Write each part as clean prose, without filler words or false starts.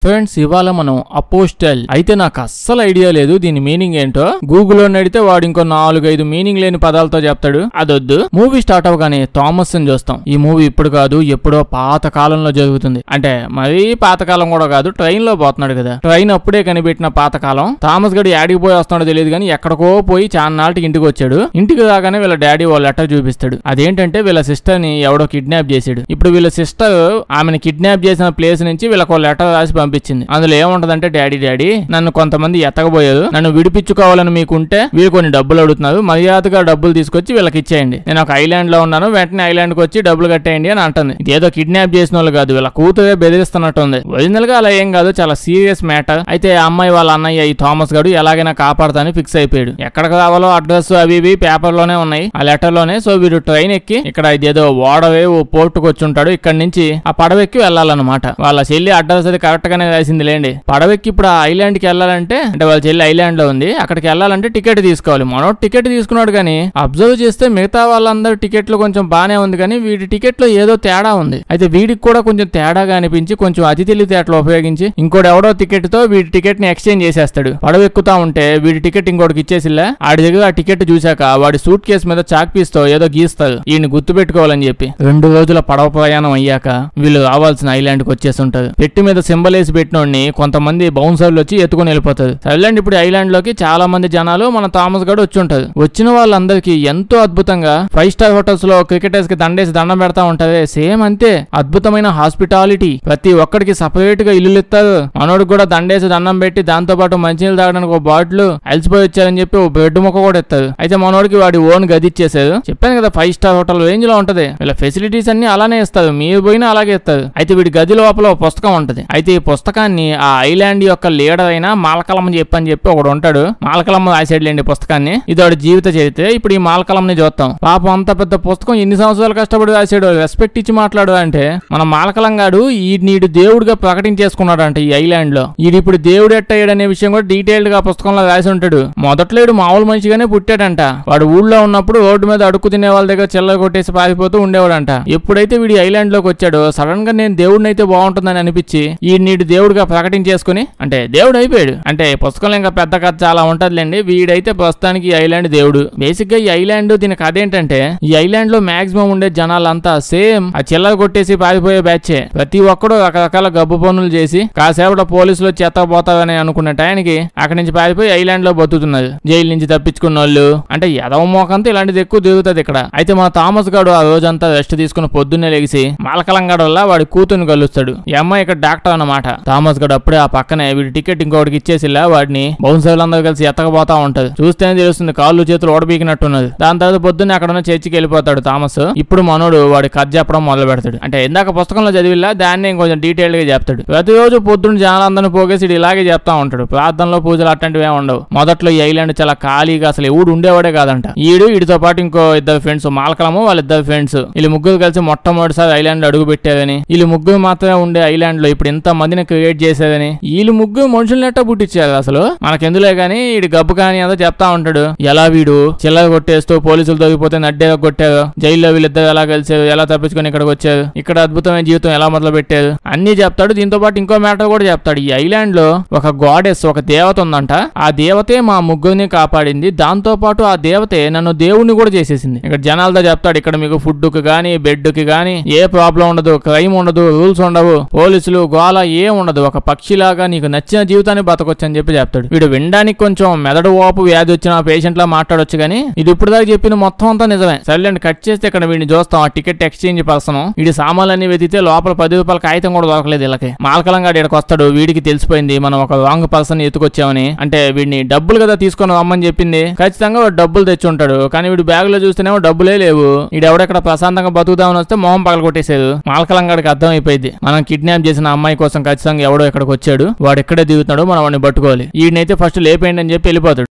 Friends ఇవాళ మనం apostle అయితే నాకు అస్సలు ఐడియా లేదు దీని మీనింగ్ ఏంటో గూగుల్లో అడిగితే వాడు ఇంకో 4-5 మీనింగ్ లేని పదాలతో చెప్తాడు. అదొద్దు. మూవీ స్టార్ట్ అవగానే థామస్ ని చూస్తాం. ఈ మూవీ ఇప్పుడు కాదు ఎప్పుడో పాత కాలంలో జరుగుతుంది. అంటే మరీ పాతకాలం కూడా కాదు, ట్రైన్ లో పోతున్నాడు కదా. ట్రైన్ అప్పుడే కనిపెట్టిన పాతకాలం. థామస్ గడి యాడికి పోయి వస్తున్నాడో తెలియదు కానీ ఎక్కడికో పోయి చాన్నాటికి ఇంటికి వచ్చాడు. ఇంటికి రాగానే వీళ్ళ డాడీ వాళ్ళ లెటర్ చూపిస్తాడు. అదేంటంటే వీళ్ళ సిస్టర్ ని ఎవడో కిడ్నాప్ చేశాడు. ఇప్పుడు వీళ్ళ సిస్టర్ ఆమెను కిడ్నాప్ చేసిన ప్లేస్ నుంచి వీళ్ళకి లెటర్ రాసి పంపించింది. అందులో ఏముంటదంటే, డాడీ నన్ను కొంతమంది ఎత్తకపోయారు, నన్ను విడిపించుకోవాలని మీకుంటే వీళ్ళు కొన్ని డబ్బులు అడుగుతున్నారు, మర్యాదగా డబ్బులు తీసుకొచ్చి వీళ్ళకి ఇచ్చేయండి. నేను ఒక ఐలాండ్ లో ఉన్నాను, వెంటనే ఐలాండ్ కి వచ్చి డబ్బులు కట్టేయండి అని అంటుంది. ఇదేదో కిడ్నాప్ చేసిన వాళ్ళు కాదు, వీళ్ళ కూతురే బెదిరిస్తున్నట్టుంది. ఒరిజినల్ గా అలా ఏం కాదు, చాలా సీరియస్ మ్యాటర్. అయితే ఆ అమ్మాయి వాళ్ళ అన్నయ్య ఈ థామస్ గడు ఎలాగైనా కాపాడతాని ఫిక్స్ అయిపోయాడు. ఎక్కడికి రావాలో అడ్రస్ అవి ఇవి పేపర్ లోనే ఉన్నాయి, ఆ లెటర్ లోనే. సో వీడు ట్రైన్ ఎక్కి ఇక్కడ ఇదేదో ఓడవే ఓ పోర్టుకు వచ్చి ఉంటాడు. ఇక్కడ నుంచి ఆ పడవెక్కి వెళ్ళాలన్నమాట. వాళ్ళ చెల్లి అడ్రస్ అది కరెక్ట్ గానే రాసింది లేండి. పడవెక్కి ఇప్పుడు ఆ ఐలాండ్ కి వెళ్ళాలంటే, అంటే వాళ్ళ చెల్లి ఐలాండ్ లో ఉంది, అక్కడికి వెళ్ళాలంటే టికెట్ తీసుకోవాలి. మనోడు టికెట్ తీసుకున్నాడు కానీ అబ్జర్వ్ చేస్తే మిగతా వాళ్ళందరూ టికెట్లు కొంచెం బానే ఉంది కానీ వీడి టికెట్ లో ఏదో తేడా ఉంది. అయితే వీడికి కూడా కొంచెం తేడాగా అనిపించి కొంచెం అతి తెలివితేటలు ఉపయోగించి ఇంకోటి ఎవడో టికెట్ తో వీడి టికెట్ ని ఎక్స్చేంజ్ చేసేస్తాడు. పడవెక్కుతా ఉంటే వీడి టికెట్ ఇంకోటికి ఇచ్చేసిల్లా. ఆడి దగ్గర ఆ టికెట్ చూశాక వాడి సూట్ కేసు మీద చాక్ పీస్ తో ఏదో గీస్తారు ఈయన గుర్తు పెట్టుకోవాలని చెప్పి. 2 రోజుల పడవ ప్రయాణం అయ్యాక వీళ్ళు రావాల్సిన ఐలాండ్ కి వచ్చేసి ఉంటారు. పెట్టి మీద సింబల్ వేసి పెట్టినోడిని కొంతమంది బౌన్సర్లు వచ్చి ఎత్తుకుని వెళ్ళిపోతారు. ఐలాండ్ ఇప్పుడు ఐలాండ్ లోకి చాలా మంది జనాలు మన థామస్ గడు వచ్చి ఉంటారు. వచ్చిన వాళ్ళందరికీ ఎంతో అద్భుతంగా 5 స్టార్ హోటల్స్ లో క్రికెటర్స్ కి దండేసి దండం పెడతా ఉంటారు. సేమ్ అంతే అద్భుతమైన హాస్పిటాలిటీ. ప్రతి ఒక్కడికి సపరేట్ గా ఇల్లు ఇస్తారు. మనోడికి కూడా దండేసి దండం పెట్టి దాంతో పాటు మంచినీళ్ళు తాగడానికి ఒక బాటిల్, అలసిపోయి వచ్చారని చెప్పి ఒక బెడ్ ముక్క కూడా ఇస్తారు. అయితే మనోడికి వాడి ఓన్ గది ఇచ్చేసారు. చెప్పాను కదా 5 స్టార్ హోటల్ రేంజ్ లో ఉంటది. వీళ్ళ ఫెసిలిటీస్ అన్ని అలానే ఇస్తారు, మీరు పోయినా అలాగే ఇస్తారు. అయితే వీడి గది లోపల ఒక పుస్తకం ఉంటది. అయితే ఈ పుస్తకాన్ని ఆ ఐలాండ్ యొక్క లీడర్ అయినా మాల్కలమ్ చెప్పని చెప్పి ఒకడు ఉంటాడు. మాల్కలమ్ రాసాడులేండి పుస్తకాన్ని. ఇది వాడి జీవిత చరిత్ర. ఇప్పుడు ఈ మాల్కలమ్ ని చూద్దాం. పాపం అంత పెద్ద పుస్తకం ఎన్ని సంవత్సరాలు కష్టపడి రాశాడు. రెస్పెక్ట్ ఇచ్చి మాట్లాడు అంటే మన మాల్కలం గాడు ఈ నీడు దేవుడిగా ప్రకటించేసుకున్నాడు అంటే ఈ ఐలాండ్ లో. ఇది ఇప్పుడు దేవుడు ఎట్టయ్యాడు అనే విషయం కూడా డీటెయిల్డ్ గా పుస్తకంలో రాసి ఉంటాడు. మొదట్లో మామూలు మనిషిగానే పుట్టాడంట. వాడు ఊళ్ళో ఉన్నప్పుడు రోడ్డు మీద అడుక్కు తినే వాళ్ళ దగ్గర చిల్లర కొట్టేసి పారిపోతూ ఉండేవాడంట. ఎప్పుడైతే వీడి ఐలాండ్ లోకి వచ్చాడో సడన్ గా నేను దేవుడిని అయితే బాగుంటుందని అనిపించి ఈ నీడు దేవుడిగా ప్రకటించేసుకుని, అంటే దేవుడు అయిపోయాడు. అంటే పుస్తకంలో ఇంకా పెద్ద కథ చాలా ఉంటదిలేండి. వీడైతే ప్రస్తుతానికి ఈ ఐలాండ్ దేవుడు. బేసిక్ గా ఈ ఐలాండ్ దీని కథ ఏంటంటే, ఈ ఐలాండ్ లో మాక్సిమం ఉండే జనాలంతా సేమ్ ఆ చిల్లర కొట్టేసి పారిపోయే బ్యాచే. ప్రతి ఒక్కడు రకరకాల గబ్బు పనులు చేసి కాసేపటి పోలీసులు చెత్తపోతారని అనుకున్న టైంకి అక్కడి నుంచి పారిపోయి ఐలాండ్ లో బతుకుతున్నారు. జైలు నుంచి తప్పించుకున్న వాళ్ళు అంటే ఎదవ మోకంతా ఇలాంటిది ఎక్కువ తిరుగుతుంది ఇక్కడ. అయితే మన థామస్ గాడు ఆ రోజంతా రెస్ట్ తీసుకుని పొద్దున్నే లెగిసి మాల్కలం గడ వల్ల వాడి కూతుర్ని కలుస్తాడు. ఈ అమ్మాయి ఇక్కడ డాక్టర్ అన్నమాట. థామస్ గడు అప్పుడే ఆ పక్కనే వీడి టికెట్ ఇంకోటికి ఇచ్చేసిలా వాడిని బౌన్సర్లందరూ కలిసి ఎత్తకపోతా ఉంటది. చూస్తేనే తెలుస్తుంది కాళ్ళు చేతులు ఓడబీకినట్టున్నది. దాని తర్వాత పొద్దున్నే అక్కడ ఉన్న చర్చికి వెళ్ళిపోతాడు థామస్. ఇప్పుడు మనోడు వాడి కథ చెప్పడం మొదలు పెడతాడు. అంటే ఇందాక పుస్తకంలో చదివిలా దాన్ని ఇంకొంచెం డీటెయిల్ గా చెప్తాడు. ప్రతిరోజు పొద్దున్న జనాలందరినీ పోగేసి ఇలాగే చెప్తా ఉంటాడు. ప్రార్థనలో పూజలు అట్లాంటివి ఏమి ఉండవు. మొదట్లో ఈ ఐలాండ్ చాలా ఖాళీగా అసలు ఎవడు ఉండేవాడే కాదంట. వీడితో పాటు ఇంకో 2 ఫ్రెండ్స్, మాల్కలము వాళ్ళిద్దరు ఫ్రెండ్స్, వీళ్ళు ముగ్గురు కలిసి మొట్టమొదటిసారి ఐలాండ్ అడుగు పెట్టారని, వీళ్ళు ముగ్గురు మాత్రమే ఉండే ఐలాండ్ లో ఇప్పుడు ఇంత మందిని క్రియేట్ చేసేదని, వీళ్ళు ముగ్గురు మనుషులు నెట్ట పుట్టించారు. అసలు మనకెందులే గానీ వీడి గబ్బు కానీ ఏదో చెప్తా ఉంటాడు. ఎలా వీడు చిల్లర కొట్టేస్తూ పోలీసులు దొరికిపోతే నడ్డేగా కొట్టారు, జైల్లో వీళ్ళిద్దరు ఎలా కలిసారు, ఎలా తప్పించుకొని ఇక్కడికి వచ్చారు, ఇక్కడ అద్భుతమైన జీవితం ఎలా మొదలు పెట్టారు అన్ని చెప్తాడు. దీంతో పాటు ఇంకో మ్యాటర్ కూడా చెప్తాడు. ఈ ఐలాండ్ లో ఒక గాడెస్, ఒక దేవత ఉందంట. ఆ దేవతే మా ముగ్గురిని కాపాడింది. దాంతో పాటు ఆ దేవతే నన్ను దేవుణ్ణి కూడా చేసేసింది. ఇక్కడ జనాలతో చెప్తాడు, ఇక్కడ మీకు ఫుడ్ కి గానీ బెడ్ కి గానీ ఏ ప్రాబ్లం ఉండదు, క్రైమ్ ఉండదు, రూల్స్ ఉండవు, పోలీసులు గోల ఏం ఉండదు, ఒక పక్షిలాగా నీకు నచ్చిన జీవితాన్ని బతకొచ్చు అని చెప్పి చెప్తాడు. వీడు వినడానికి కొంచెం మెదడు వాపు వ్యాధి వచ్చిన పేషెంట్ లా మాట్లాడొచ్చు కానీ ఇది ఇప్పుడు దాకా చెప్పిన మొత్తం అంతా నిజమే. సైలెంట్ కట్ చేస్తే ఇక్కడ వీడిని చూస్తాం. ఆ టికెట్ ఎక్స్చేంజ్ పర్సన్ వీడి సామాన్లన్నీ వెతికితే లోపల 10 రూపాయల కాగితం కూడా దొరకలేదు. వీళ్ళకి మాల్కలంగా ఇక్కడికి వస్తాడు. వీడికి తెలిసిపోయింది మనం ఒక రాంగ్ పర్సన్ ఎత్తుకొచ్చామని. అంటే వీడిని డబ్బులు కదా తీసుకొని రమ్మని చెప్పింది. ఖచ్చితంగా వాడు డబ్బులు తెచ్చి ఉంటాడు. కానీ వీడు బ్యాగ్ లో చూస్తేనేమో డబ్బులే లేవు. వీడు ఎవడెక్కడ ప్రశాంతంగా బతుకుదామని వస్తే మొహం పగల కొట్టేశారు. మాల్కలంగాడికి అర్థం అయిపోయింది మనం కిడ్నాప్ చేసిన అమ్మాయి కోసం ఖచ్చితంగా ఎవడో ఇక్కడికి వచ్చాడు, వాడు ఎక్కడే దిగుతున్నాడు, మనం వాడిని పట్టుకోవాలి. వీడినైతే ఫస్ట్ లేపేయండి అని చెప్పి వెళ్ళిపోతాడు.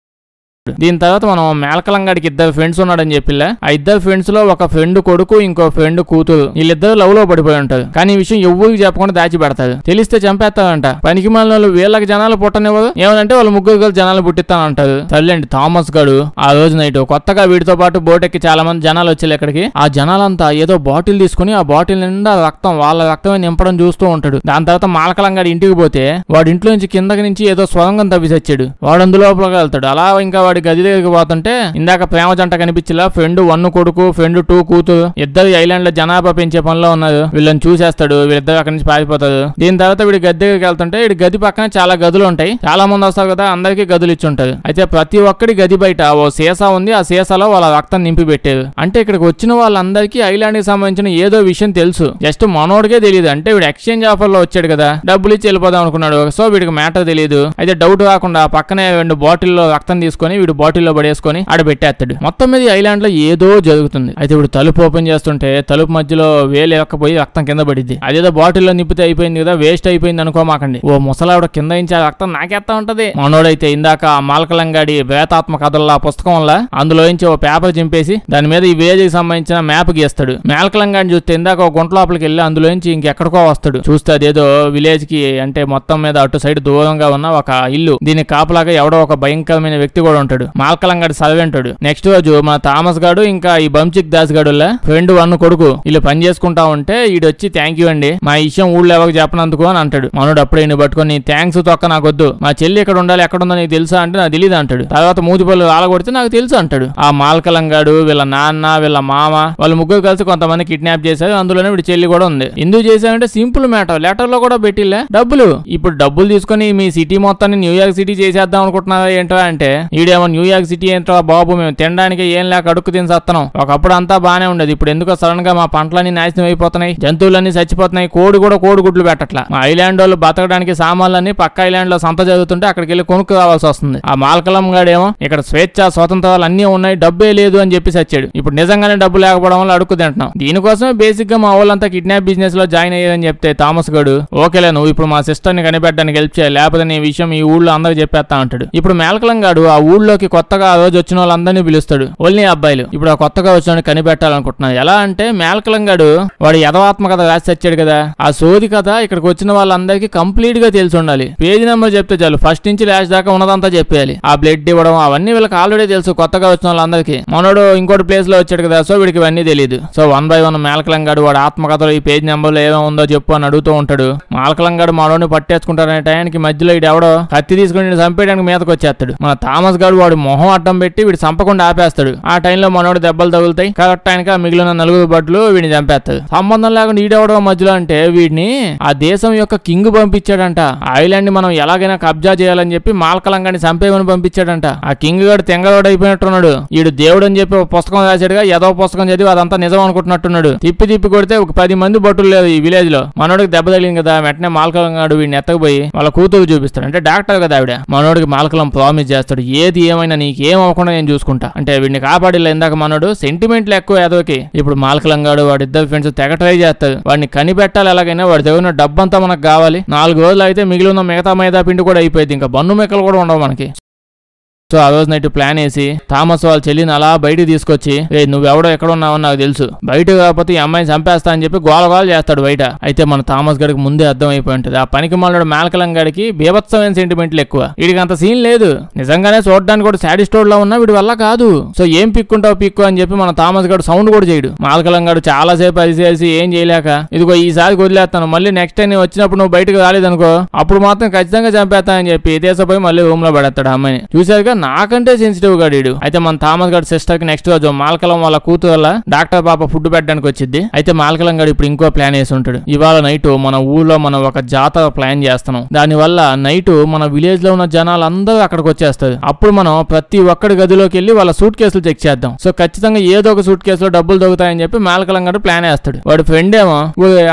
దీని తర్వాత మనం మేల్కలంగాడికి 2 ఫ్రెండ్స్ ఉన్నాడని చెప్పిలా. ఆ 2 ఫ్రెండ్స్ లో ఒక ఫ్రెండ్ కొడుకు ఇంకో ఫ్రెండ్ కూతురు వీళ్ళిద్దరు లవ్ లో పడిపోయి ఉంటారు. కానీ ఈ విషయం ఎవరికి చెప్పకుండా దాచి పెడతారు. తెలిస్తే చంపేస్తారంట. పనికి మాలిన వీళ్ళకి జనాలు పుట్టనివ్వదు. ఏమనంటే వాళ్ళు ముగ్గురు కలిసి జనాలు పుట్టిస్తానంటారు. తల్లండి థామస్ గాడు ఆ రోజు నైట్ కొత్తగా వీడితో పాటు బోటెక్కి చాలా మంది జనాలు వచ్చారు ఇక్కడికి. ఆ జనాలంతా ఏదో బాటిల్ తీసుకుని ఆ బాటిల్ నిండా రక్తం, వాళ్ళ రక్తమే నింపడం చూస్తూ ఉంటాడు. దాని తర్వాత మాలకలంగాడి ఇంటికి పోతే వాడి ఇంట్లో నుంచి కిందకి నుంచి ఏదో స్వరంగం తవ్విసొచ్చాడు. వాడు అందులోపలకి వెళ్తాడు. అలా ఇంకా వాడి గది దగ్గరికి పోతుంటే ఇందాక ప్రేమ జంట కనిపించలా. ఫ్రెండ్ 1 కొడుకు, ఫ్రెండ్ 2 కూతురు ఇద్దరు ఐలాండ్ లో జనాభా పెంచే పనిలో ఉన్నారు. వీళ్ళని చూసేస్తాడు. వీళ్ళిద్దరు అక్కడి నుంచి పారిపోతారు. దీని తర్వాత వీడి గది దగ్గరికి వెళ్తుంటే వీడి గది పక్కన చాలా గదులు ఉంటాయి. చాలా మంది వస్తారు కదా, అందరికీ గదులు ఇచ్చి ఉంటారు. అయితే ప్రతి ఒక్కడి గది బయట ఓ సీసా ఉంది. ఆ సీసాలో వాళ్ళ రక్తం నింపి పెట్టారు. అంటే ఇక్కడికి వచ్చిన వాళ్ళందరికీ ఐలాండ్ కి సంబంధించిన ఏదో విషయం తెలుసు. జస్ట్ మనోడికే తెలియదు. అంటే వీడు ఎక్స్చేంజ్ ఆఫర్ లో వచ్చాడు కదా, డబ్బులు ఇచ్చి వెళ్ళిపోదాం అనుకున్నాడు. సో వీడికి మ్యాటర్ తెలియదు. అయితే డౌట్ రాకుండా పక్కనే 2 బాటిల్లో రక్తం తీసుకొని వీడు బాటిల్లో పడేసుకొని ఆడ పెట్టేస్తాడు. మొత్తం మీద ఐలాండ్ లో ఏదో జరుగుతుంది. అయితే వీడు తలుపు ఓపెన్ చేస్తుంటే తలుపు మధ్యలో వేలు ఎక్కపోయి రక్తం కింద పడిద్ది. అదేదో బాటిల్లో నింపితే అయిపోయింది కదా, వేస్ట్ అయిపోయింది అనుకోమాకండి. ఓ ముసలావిడ కింద నుంచి రక్తం నాకేస్తా ఉంటది. మనోడైతే ఇందాక మాల్కలంగాడి వేతాత్మ కథల పుస్తకం వల్ల అందులో నుంచి ఓ పేపర్ చింపేసి దాని మీద ఈ విలేజ్ కి సంబంధించిన మ్యాప్ గీస్తాడు. మాల్కలంగాడిని చూస్తే ఇందాక ఒక గుంట లోపలికి వెళ్ళి అందులో నుంచి ఇంకెక్కడికో వస్తాడు. చూస్తే అదేదో విలేజ్ కి అంటే మొత్తం మీద అటు సైడ్ దూరంగా ఉన్న ఒక ఇల్లు. దీనికి కాపలాగా ఎవడో ఒక భయంకరమైన వ్యక్తి కూడా ఉంటాడు. మాల్కలంగాడి సర్వెంటాడు. నెక్స్ట్ రోజు మన థామస్ గాడు ఇంకా ఈ బంచిక్ దాస్ గాడు ఫ్రెండ్ 1 కొడుకు వీళ్ళు పని చేసుకుంటా ఉంటే ఈడొచ్చి థ్యాంక్ యూ అండి మా విషయం ఊళ్ళో ఎవరికి చెప్పనందుకు అని అంటాడు. మనోడు అప్పుడే పట్టుకొని థ్యాంక్స్ తొక్క నాకొద్దు, మా చెల్లి ఎక్కడ ఉండాలి ఎక్కడ ఉందో నీకు తెలుసా అంటే నాకు తెలియదు అంటాడు. తర్వాత మూతిపళ్ళు ఆలగొడితే నాకు తెలుసు అంటాడు. ఆ మాల్కలంగాడు వీళ్ళ నాన్న వీళ్ళ మామ వాళ్ళు ముగ్గురు కలిసి కొంతమంది కిడ్నాప్ చేశారు. అందులోనే వీడి చెల్లి కూడా ఉంది. ఎందుకు చేశారంటే సింపుల్ మ్యాటర్, లెటర్ లో కూడా పెట్టిలే డబ్బులు. ఇప్పుడు డబ్బులు తీసుకొని మీ సిటీ మొత్తాన్ని న్యూయార్క్ సిటీ చేసేద్దాం అనుకుంటున్నారా ఏంటో అంటే ఈడేమో న్యూయార్క్ సిటీ ఏంటో బాబు మేము తినడానికి ఏం లేక అడుక్కు తిని సత్తనం. ఒకప్పుడు అంతా బానే ఉండేది. ఇప్పుడు ఎందుకో సడన్ గా మా పంటలన్నీ నాశనం అయిపోతున్నాయి, జంతువులన్నీ చచ్చిపోతున్నాయి, కోడి కూడా కోడిగుడ్లు పెట్టట్లా. మా ఐలాండ్ వాళ్ళు బతకడానికి సామాన్లన్నీ పక్క ఐలాండ్ లో సంత జరుగుతుంటే అక్కడికి వెళ్ళి కొనుక్కు రావాల్సి వస్తుంది. ఆ మాల్కలం గాడేమో ఇక్కడ స్వేచ్ఛ స్వతంత్రాలు అన్ని ఉన్నాయి, డబ్బే లేదు అని చెప్పి సచ్చాడు. ఇప్పుడు నిజంగానే డబ్బు లేకపోవడం వల్ల అడుక్కు తింటున్నాం. దీనికోసమే బేసిక్ గా మా వాళ్ళంతా కిడ్నాప్ బిజినెస్ లో జాయిన్ అయ్యారని చెప్తే థామస్ గాడు ఓకేలే నువ్వు ఇప్పుడు మా సిస్టర్ ని కనిపెట్టడానికి హెల్ప్ చేయాలి, లేకపోతే నీ విషయం ఈ ఊళ్ళో అందరికి చెప్పేస్తా అంటాడు. ఇప్పుడు మేల్కలం గాడు ఆ ఊళ్ళోకి కొత్తగా ఆ రోజు వచ్చిన వాళ్ళందరినీ పిలుస్తాడు. ఓన్లీ అబ్బాయిలు. ఇప్పుడు ఆ కొత్తగా వచ్చిన కనిపెట్టాలనుకుంటున్నాడు. ఎలా అంటే మేల్కలం గాడు వాడు యథవాత్మ కథ రాసి వచ్చాడు కదా, ఆ సోది కథ ఇక్కడికి వచ్చిన వాళ్ళందరికీ కంప్లీట్ గా తెలిసి ఉండాలి. పేజీ నెంబర్ చెప్తే చాలు, ఫస్ట్ నుంచి లాస్ట్ దాకా ఉన్నదంతా చెప్పేయాలి. ఆ బ్లడ్ ఇవ్వడం అవన్నీ వీళ్ళకి ఆల్రెడీ తెలుసు కొత్తగా వచ్చిన వాళ్ళందరికీ. మనోడు ఇంకోటి ప్లేస్ లో వచ్చాడు కదా, సో వీడికి ఇవన్నీ తెలియదు. సో 1 by 1 మేల్కలం గాడు వాడు ఆత్మకథలో ఈ పేజ్ నెంబర్ లో ఏమో ఉందో చెప్పు అని అడుగుతూ ఉంటాడు. మాల్కలం గాడు మనోడిని పట్టేసుకుంటారనే టయానికి మధ్యలో ఇటు ఎవడో కత్తి తీసుకుని చంపేయడానికి మీదకి వచ్చేస్తాడు. మన థామస్ గాడు వాడు మొహం అడ్డం పెట్టి వీడు చంపకుండా ఆపేస్తాడు. ఆ టైంలో మనోడు దెబ్బలు తగులుతాయి. కరెక్ట్ టైంకి ఆ మిగిలిన 4 బట్లు వీడిని చంపేస్తాడు. సంబంధం లేకుండా ఈడెవడో మధ్యలో అంటే వీడిని ఆ దేశం యొక్క కింగ్ పంపించాడంట. ఐలాండ్ ని మనం ఎలాగైనా కబ్జా చేయాలని చెప్పి మాల్కలంగాని చంపేమని పంపించాడంట. ఆ కింగ్ గాడు తెంగరోడు అయిపోయినట్టున్నాడు. ఈడు దేవుడు అని చెప్పి ఒక పుస్తకం రాశాడుగా, ఏదో పుస్తకం చదివి అదంతా నిజం అనుకుంటున్నట్టున్నాడు. తిప్పి కొడితే ఒక 10 మంది బట్టులు లేదు ఈ విలేజ్ లో. మనోడికి దెబ్బ తగిలింది కదా, వెంటనే మాల్కలంగాడు వీడిని ఎత్తకపోయి వాళ్ళ కూతురు చూపిస్తాడు. అంటే డాక్టర్ కదా ఆవిడ. మనోడికి మాల్కలం ప్రామిస్ చేస్తాడు, ఏది ఏమైనా నీకేం అవ్వకుండా నేను చూసుకుంటా. అంటే వీడిని కాపాడిలే. ఇందాక మనోడు సెంటిమెంట్లు ఎక్కువ ఏదోకి. ఇప్పుడు మాల్కలంగాడు వాడి 2 ఫ్రెండ్స్ తెగ ట్రై చేస్తారు. వాడిని కనిపెట్టాలి ఎలాగైనా. వాడి దగ్గర డబ్బంతా మనకు కావాలి. 4 రోజులు అయితే మిగిలిన మిగతా మైదా పిండి కూడా అయిపోయింది. ఇంకా బన్ను మెక్కలు కూడా ఉండవు మనకి. సో ఆ రోజు నైట్ ప్లాన్ వేసి థామస్ వాళ్ళ చెల్లిని అలా బయటికి తీసుకొచ్చి నువ్వెవడో ఎక్కడ ఉన్నావని నాకు తెలుసు, బయట కాకపోతే ఈ అమ్మాయిని చంపేస్తా అని చెప్పి గోల చేస్తాడు బయట. అయితే మన థామస్ గడికి ముందే అర్థం అయిపోయి ఉంటుంది. ఆ పనికి మాలిన మేల్కలం గడికి బీభత్సమైన సెంటిమెంట్లు ఎక్కువ. వీడికి అంత సీన్ లేదు. నిజంగానే చూడడానికి కూడా సాడిస్టోడ్ లో ఉన్నా వీడి వల్ల కాదు. సో ఏం పిక్కుంటావు పిక్కు అని చెప్పి మన థామస్ గడు సౌండ్ కూడా చేయడు. మాల్కలం గడు చాలా సేపు అరిసేసి ఏం చేయలేక ఇదిగో ఈసారి వదిలేస్తాను, మళ్ళీ నెక్స్ట్ టైం నేను వచ్చినప్పుడు నువ్వు బయటకు రాలేదనుకో అప్పుడు మాత్రం ఖచ్చితంగా చంపేస్తానని చెప్పి దేశపోయి మళ్ళీ రూమ్ లో పడేస్తాడు. అమ్మాయిని చూసారుగా నాకంటే సెన్సిటివ్ గాడు. అయితే మన థామస్ గారి సిస్టర్ కి నెక్స్ట్ రోజు మాల్కలం వాళ్ళ కూతురు వల్ల డాక్టర్ పాప ఫుడ్ పెట్టడానికి వచ్చింది. అయితే మాల్కలం గారు ఇప్పుడు ఇంకో ప్లాన్ వేసి ఉంటాడు. ఇవాళ నైట్ మన ఊర్లో మనం ఒక జాతర ప్లాన్ చేస్తున్నాం. దాని వల్ల నైట్ మన విలేజ్ లో ఉన్న జనాలు అందరూ అక్కడికి వచ్చేస్తారు. అప్పుడు మనం ప్రతి ఒక్కడి గదిలోకి వెళ్ళి వాళ్ళ సూట్ కేసులు చెక్ చేద్దాం. సో ఖచ్చితంగా ఏదో ఒక సూట్ కేసులో డబ్బులు దొరుకుతాయని చెప్పి మాల్కలం గారు ప్లాన్ వేస్తాడు. వాడి ఫ్రెండ్ ఏమో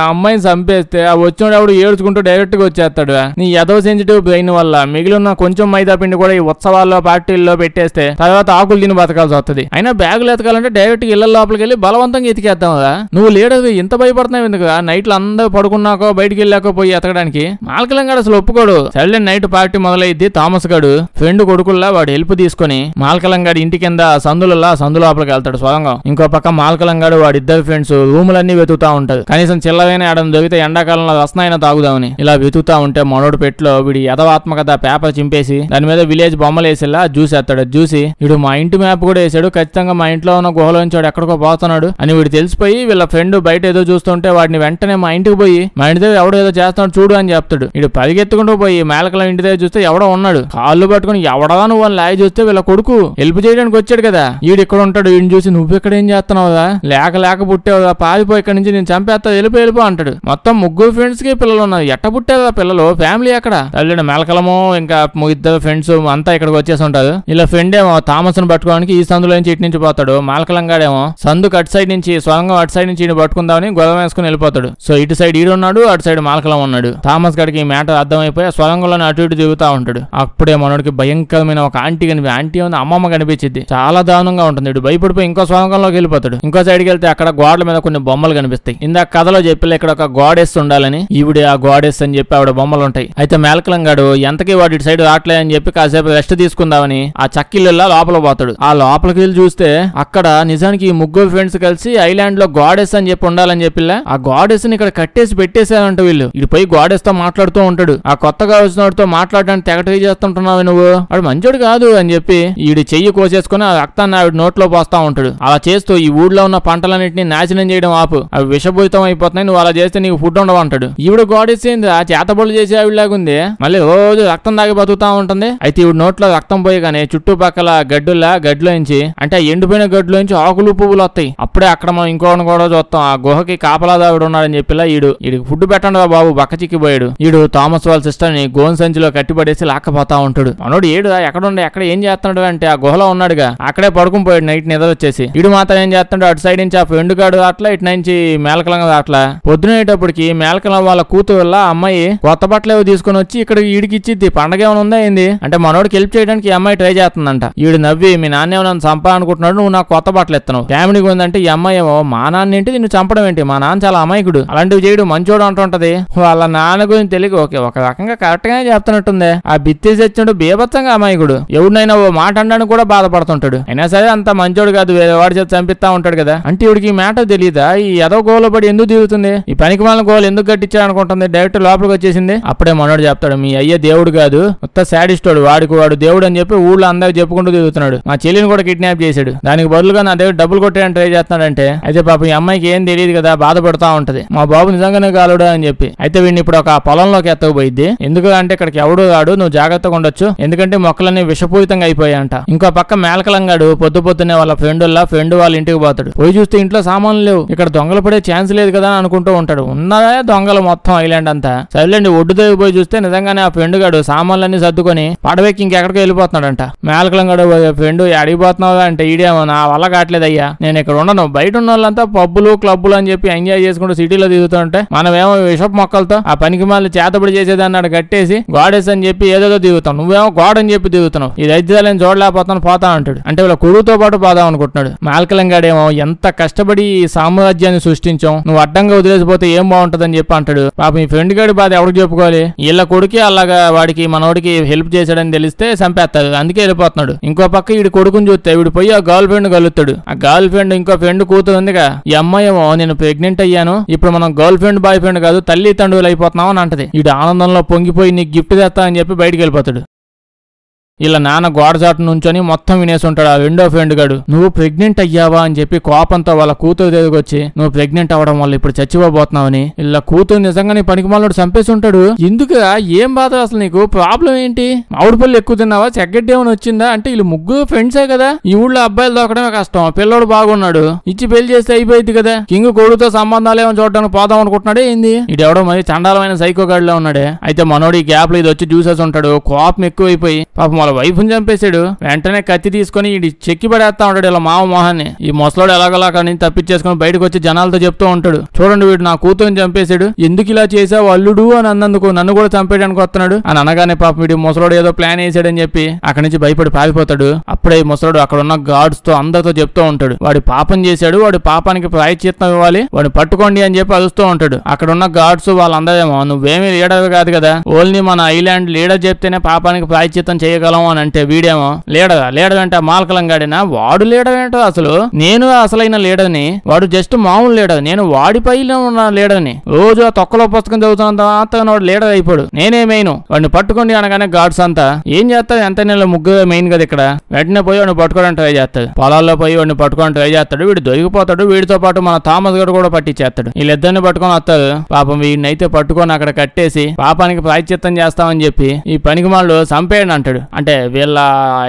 ఆ అమ్మాయిని చంపేస్తే ఆ వచ్చినప్పుడు ఏడ్చుకుంటూ డైరెక్ట్ గా వచ్చేస్తాడు. నీ ఎదో సెన్సిటివ్ బ్రెయిన్ వల్ల మిగిలిన కొంచెం మైదా పిండి కూడా ఈ ఉత్సవాల్లో పార్టీల్లో పెట్టేస్తే తర్వాత ఆకులు తిని బతకాల్సి వస్తుంది. అయినా బ్యాగులు ఎతకాలంటే డైరెక్ట్ ఇళ్ల లోపలికి వెళ్ళి బలవంతంగా ఎతికేద్దాం కదా. నువ్వు లేడదు ఇంత భయపడుతున్నావు ఎందుకు? నైట్లు అందరూ పడుకున్నాకో బయటికి వెళ్ళాకో పోయి ఎతకడానికి. మాల్కలం గాడు అసలు ఒప్పుకోడు. సరే నైట్ పార్టీ మొదలైద్ది. థామస్ గాడు ఫ్రెండ్ కొడుకుల్లా వాడు హెల్ప్ తీసుకుని మాల్కలం గాడి ఇంటి కింద సందు లోపలికి వెళ్తాడు స్వరంగా. ఇంకో పక్క మాల్కలం గాడు వాడి ఇద్దరు ఫ్రెండ్స్ రూములన్నీ వెతుకుతా ఉంటాడు. కనీసం చిల్లరైన ఆడడం దొరికితే ఎండాకాలంలో రసనైనా తాగుదామని. ఇలా వెతుకుతా ఉంటే మనోడు పెట్లో వీడి యథాత్మకత పేపర్ చింపేసి దాని మీద విలేజ్ బొమ్మలు వేసేలా జ్యూస్ వేస్తాడు. చూసి వీడు మా ఇంటి మ్యాప్ కూడా వేసాడు, ఖచ్చితంగా మా ఇంట్లో ఉన్న గుహలోంచి వాడు ఎక్కడికో పోతున్నాడు అని వీడు తెలిసిపోయి వీళ్ళ ఫ్రెండ్ బయట ఏదో చూస్తుంటే వాడిని వెంటనే మా ఇంటికి పోయి మా ఇంటి దగ్గర ఎవడో ఏదో చేస్తున్నాడు చూడు అని చెప్తాడు. వీడు పరిగెత్తుకుంటూ పోయి మేలకలం ఇంటి దగ్గర చూస్తే ఎవడో ఉన్నాడు. కాళ్ళు పట్టుకుని ఎవడా నువ్వు అని లాగి చూస్తే వీళ్ళ కొడుకు హెల్ప్ చేయడానికి వచ్చాడు కదా. వీడు ఇక్కడ ఉంటాడు. వీడిని చూసి నువ్వు ఇక్కడ ఏం చేస్తున్నావుదా, లేక పుట్టావుదా, పారిపో ఇక్కడ నుంచి నేను చంపేస్తా వెళ్ళిపో అంటాడు. మొత్తం ముగ్గురు ఫ్రెండ్స్ కి పిల్లలు ఉన్నారు. ఎట్ట పుట్టారు పిల్లలు? ఫ్యామిలీ అక్కడ తల్లి మేలకలము ఇంకా ఇద్దరు ఫ్రెండ్స్ అంతా ఇక్కడికి వచ్చేసి ఉంటారు. ఇలా ఫ్రెండ్ ఏమో థామస్ ను పట్టుకోవడానికి ఈ సందులో నుంచి ఇటు నుంచి పోతాడు. మాల్కలం గాడేమో సందుకు అటు సైడ్ నుంచి స్వరంగం అటు సైడ్ నుంచి పట్టుకుందామని గొడవ వేసుకుని వెళ్ళిపోతాడు. సో ఇటు సైడ్ ఈడు ఉన్నాడు, అటు సైడ్ మాల్కలం ఉన్నాడు. థామస్ గడికి ఈ మ్యాటర్ అర్థమైపోయి స్వరంగంలోనే అటు ఇటు తిరుగుతా ఉంటాడు. అప్పుడే మనోడికి భయంకరమైన ఒక ఆంటీ ఉంది, అమ్మమ్మ కనిపించింది. చాలా దారుణంగా ఉంటుంది. ఇటు భయపడిపోయి ఇంకో స్వరంగంలోకి వెళ్ళిపోతాడు. ఇంకో సైడ్కి వెళ్తే అక్కడ గోడల మీద కొన్ని బొమ్మలు కనిపిస్తాయి. ఇందాక కథలో చెప్పి ఇక్కడ ఒక గాడెస్ ఉండాలని ఈవిడే ఆ గాడెస్ అని చెప్పి ఆవిడ బొమ్మలు ఉంటాయి. అయితే మేల్కలం గాడు ఎంతకీ వాడు ఇటు సైడ్ రావట్లే అని చెప్పి కాసేపు రెస్ట్ తీసుకుందామని ఆ చక్కిళ్ళ లోపల పోతాడు. ఆ లోపలికి వెళ్ళి చూస్తే అక్కడ నిజానికి ఈ ముగ్గురు ఫ్రెండ్స్ కలిసి ఐలాండ్ లో గాడెస్ అని చెప్పి ఉండాలని చెప్పిలా ఆ గాడెస్ ని ఇక్కడ కట్టేసి పెట్టేసారంట వీళ్ళు. ఇటు పోయి గాడెస్ తో మాట్లాడుతూ ఉంటాడు. ఆ కొత్తగా వచ్చిన వాడితో మాట్లాడడానికి తెగ ట్రై చేస్తుంటున్నావు నువ్వు, వాడు మంచోడు కాదు అని చెప్పి ఈడి చెయ్యి కోసేసుకుని ఆ రక్తాన్ని ఆవిడ నోట్లో పోస్తా ఉంటాడు. అలా చేస్తూ ఈ ఊళ్ళో ఉన్న పంటలన్నింటినీ నాశనం చేయడం ఆపు, అవి విషపూరితం అయిపోతున్నాయి, నువ్వు అలా చేస్తే నీకు ఫుడ్ ఉండవు అంటాడు. ఈవిడ గాడెస్ ఏంది ఆ చేతబడులు చేసే ఆవిడలాగుంది, మళ్ళీ రోజు రక్తం తాగి బతుకుతా ఉంటుంది. అయితే ఈవిడ నోట్లో రక్తం పోయగానే చుట్టుపక్కల గడ్లోంచి అంటే ఎండిపోయిన గడ్లోంచి ఆకులు పువ్వులు వస్తాయి. అప్పుడే అక్కడ మనం ఇంకోటి కూడా చూస్తాం. ఆ గుహకి కాపలాదావిడ ఉన్నాడని చెప్పిలా ఈడికి ఫుడ్ పెట్టండి బాబు బక్క చిక్కిపోయాడు. ఈడు థామస్ వాళ్ళ సిస్టర్ ని గోన్ సంచిలో కట్టిపడేసి లాక్కపోతా ఉంటాడు. మనోడు ఎక్కడ ఏం చేస్తున్నాడు అంటే ఆ గుహలో ఉన్నాడుగా, అక్కడే పడుకుని పోయాడు నైట్ నిద్ర వచ్చేసి. ఈడు మాత్రం ఏం చేస్తున్నాడు అటు సైడ్ నుంచి ఆ ఫ్రెండ్ గాడు అట్లా ఇటు నుంచి మేలకలం అట్లా పొద్దునేటప్పటికి మేలకలం వాళ్ళ కూతురు వల్ల అమ్మాయి కొత్త బట్టలు ఏవో తీసుకుని వచ్చి ఇక్కడ ఈడికి ఇచ్చిద్ది. పండగ ఏమైనా ఉందా ఏంది అంటే మనోడికి హెల్ప్ చేయడానికి ఈ అమ్మాయి ట్రై చేస్తుందంట. ఈడు నవ్వి మీ నాన్న ఏమో నన్ను చంపా అనుకుంటున్నాడు, నువ్వు నాకు కొత్త బట్టలు ఎత్తను ఫ్యామిలీకి ఉందంటే ఈ అమ్మాయి ఏమో మా నాన్న ఏంటి నిన్ను చంపడం ఏంటి, మా నాన్న చాలా అమాయకుడు అలాంటివి చేయడు మంచోడు అంటుంటది. వాళ్ళ నాన్న గురించి తెలియక ఒక రకంగా కరెక్ట్ గానే చెప్తున్నట్టుంది. ఆ బిత్తి తెచ్చినట్టు బీభత్సంగా అమాయకుడు, ఎవరినైనా ఓ మాట అనడానికి కూడా బాధపడుతుంటాడు. అయినా సరే అంత మంచోడు కాదు, వేరే వాడి చేత చంపిస్తా ఉంటాడు కదా. అంటే ఇవిడికి ఈ మ్యాటర్ తెలియదా ఈ ఏదో గోలో పడి ఎందుకు దిగుతుంది, ఈ పనికి వాళ్ళ గోలు ఎందుకు కట్టించాడు అనుకుంటుంది. డైరెక్ట్ లోపలికి వచ్చేసింది. అప్పుడే మనోడు చెప్తాడు మీ అయ్య దేవుడు కాదు మొత్త శాడిస్టోడు, వాడు దేవుడు అని చెప్పి ఊళ్ళో అందరికి చెప్పుకుంటూ దిగుతున్నాడు. మా చెల్లిని కూడా కిడ్నాప్ చేశాడు, దానికి బదులుగా నా దేవుడు డబ్బులు కొట్టేయని ట్రై చేస్తున్నాడంటే అయితే పాపం ఈ అమ్మాయికి ఏం తెలియదు కదా బాధపడతా ఉంటది. మా బాబు నిజంగానే కాలుడా అని చెప్పి. అయితే వీడిని ఇప్పుడు ఒక పొలంలోకి ఎత్తకపోయింది. ఎందుకు అంటే ఇక్కడికి ఎవడు రాడు, నువ్వు జాగ్రత్తగా ఉండొచ్చు ఎందుకంటే మొక్కలన్నీ విషపూరితంగా అయిపోయాయంట. ఇంకో పక్క మేలకలంగాడు పొద్దున్నే వాళ్ళ ఫ్రెండ్ వాళ్ళ ఇంటికి పోతాడు. పోయి చూస్తే ఇంట్లో సామాన్లు లేవు, ఇక్కడ దొంగలు పడే ఛాన్స్ లేదు కదా అని అనుకుంటూ ఉంటాడు. ఉన్నాయా దొంగలు మొత్తం ఐలాండ్ అంతా. సరేలేండి ఒడ్డు దగ్గర పోయి చూస్తే నిజంగానే ఆ ఫ్రెండ్ గాడు సామాన్లన్నీ సర్దుకొని పడవెక్కి ఇంకెక్కడికి వెళ్ళిపోతున్నాడంట. మేలకలంగాడు ఫ్రెండ్ అడిగిపోతున్నావా అంటే ఈడేమో నా వల్ల కావట్లేదు అయ్యా, నేను ఇక్కడ ఉండను, బయట ఉన్న వాళ్ళంతా పబ్బులు క్లబ్బులు అని చెప్పి ఎంజాయ్ చేసుకుంటూ సిటీలో దిగుతుంటే మనమేమో విషపు మొక్కలతో ఆ పనికి మళ్ళీ చేతబడి చేసేది అన్నాడు కట్టేసి గాడెస్ అని చెప్పి ఏదేదో దిగుతాం, నువ్వేమో గాడ్ అని చెప్పి దిగుతున్నావు, ఈ దైత్యాలను చూడలేకపోతాను పోతా అంటాడు. అంటే వీళ్ళ కొడుకుతో పాటు పోదాం అనుకుంటున్నాడు. మేలకలంగాడేమో ఎంత కష్టపడి ఈ సామ్రాజ్యాన్ని సృష్టించాం, నువ్వు అడ్డంగా వదిలేసిపోతే ఏం బాగుంటదని చెప్పి అంటాడు. పాపం ఈ ఫ్రెండ్ గాడి బాధ ఎవరికి చెప్పుకోవాలి, వీళ్ళ కొడుకి అలాగా వాడికి మనోడికి హెల్ప్ చేశాడని తెలిస్తే చంపేస్తాడు, అందుకే వెళ్ళిపోతున్నాడు. ఇంకో పక్క వీడి కొడుకుని చూస్తే వీడు పోయి ఆ గర్ల్ ఫ్రెండ్ కలుస్తాడు. ఆ గర్ల్ ఫ్రెండ్ ఇంకో ఫ్రెండ్ కూతురు ఉందిగా, ఈ అమ్మాయి ఏమో నేను ప్రెగ్నెంట్ అయ్యాను, ఇప్పుడు మనం గర్ల్ ఫ్రెండ్ బాయ్ ఫ్రెండ్ కాదు తల్లి తండ్రులు అయిపోతున్నాం అని అంటది. వీడు ఆనందంలో పొంగిపోయి నీకు గిఫ్ట్ తెస్తా అని చెప్పి బయటికి వెళ్ళిపోతాడు. ఇలా నాన్న గోడచాటు నుంచొని మొత్తం వినేసి ఉంటాడు ఆ రెండో ఫ్రెండ్ గాడు. నువ్వు ప్రెగ్నెంట్ అయ్యావా అని చెప్పి కోపంతో వాళ్ళ కూతురు దగ్గరికి వచ్చి నువ్వు ప్రెగ్నెంట్ అవడం వల్ల ఇప్పుడు చచ్చిపోబోతున్నావని ఇలా కూతురు నిజంగానే పనికి మాలోడు చంపేసి ఉంటాడు. ఎందుకుగా ఏం బాధ అసలు నీకు ప్రాబ్లం ఏంటి, మామిడి పళ్ళు ఎక్కువ తిన్నావా, చెగ్గడ్డి ఏమైనా వచ్చిందా అంటే వీళ్ళు ముగ్గురు ఫ్రెండ్సే కదా, ఈ ఊళ్ళో అబ్బాయిలు దొరకడమే కష్టం, పిల్లోడు బాగున్నాడు ఇచ్చి పెళ్లి చేస్తే అయిపోయింది కదా, కింగ్ కొడుకుతో సంబంధాలు ఏమో చూడడానికి పోదాం అనుకుంటున్నాడే ఏంది, ఇడెవడో మరి చండాలమైన సైకో గాడిలో ఉన్నాడే. అయితే మనోడి గ్యాప్ లో ఇది వచ్చి చూసేసి ఉంటాడు, కోపం ఎక్కువైపోయి పాపం వాళ్ళ వైఫ్ ని చంపేశాడు. వెంటనే కత్తి తీసుకుని ఇది చెక్కి పడేస్తా ఉంటాడు ఇలా మామ మొహాన్ని. ఈ ముసలోడు ఎలాగోలా అక్కడి నుంచి తప్పించేసుకుని బయటకు వచ్చి జనాలతో చెప్తూ ఉంటాడు, చూడండి వీడు నా కూతురుని చంపేశాడు, ఎందుకు ఇలా చేసావు అల్లుడు అని అన్నందుకు నన్ను కూడా చంపేయడానికి వస్తున్నాడు అని అనగానే పాపం వీడి ముసలోడు ఏదో ప్లాన్ వేసాడని చెప్పి అక్కడి నుంచి భయపడి పారిపోతాడు. అప్పుడే ముసలోడు అక్కడ ఉన్న గార్డ్స్ తో అందరితో చెప్తూ ఉంటాడు, వాడి పాపం చేశాడు, వాడి పాపానికి ప్రాయశ్చిత్తం ఇవ్వాలి, వాడిని పట్టుకోండి అని చెప్పి అరుస్తూ ఉంటాడు. అక్కడ ఉన్న గార్డ్స్ వాళ్ళందరేమో నువ్వేమీ లీడర్ కాదు కదా, ఓన్లీ మన ఐలాండ్ లీడర్ చెప్తేనే పాపానికి ప్రాయశ్చిత్తం చేయగలం అని అంటే వీడేమో లీడర్ అంటే మాల్కలం గాడినా, వాడు లీడర్ ఏంటో అసలు నేను అసలైన లీడర్ని, వాడు జస్ట్ మామూలు లీడర్, నేను వాడి పైన ఉన్న లీడర్ని, రోజు ఆ తొక్కలో పుస్తకం చదువుతున్నంత వాడు లీడర్ అయిపోడు, నేనే మెయిన్, వాడిని పట్టుకోండి అనగానే గార్డ్స్ అంతా ఏం చేస్తారు, ఎంత నెల ముగ్గురు మెయిన్ కదా ఇక్కడ, వెంటనే పోయి వాడిని పట్టుకోవడానికి ట్రై చేస్తాడు. పొలాల్లో పోయి వాడిని పట్టుకోవడానికి ట్రై చేస్తాడు. వీడు దొరికిపోతాడు. వీడితో పాటు మన థామస్ గారు కూడా పట్టించేస్తాడు. వీళ్ళిద్దరిని పట్టుకొని వస్తాడు. పాపం వీడినైతే పట్టుకొని అక్కడ కట్టేసి పాపానికి ప్రాయశ్చిత్తం చేస్తామని చెప్పి ఈ పనికి వాళ్ళు చంపేయడం అంటాడు. అంటే వీళ్ళ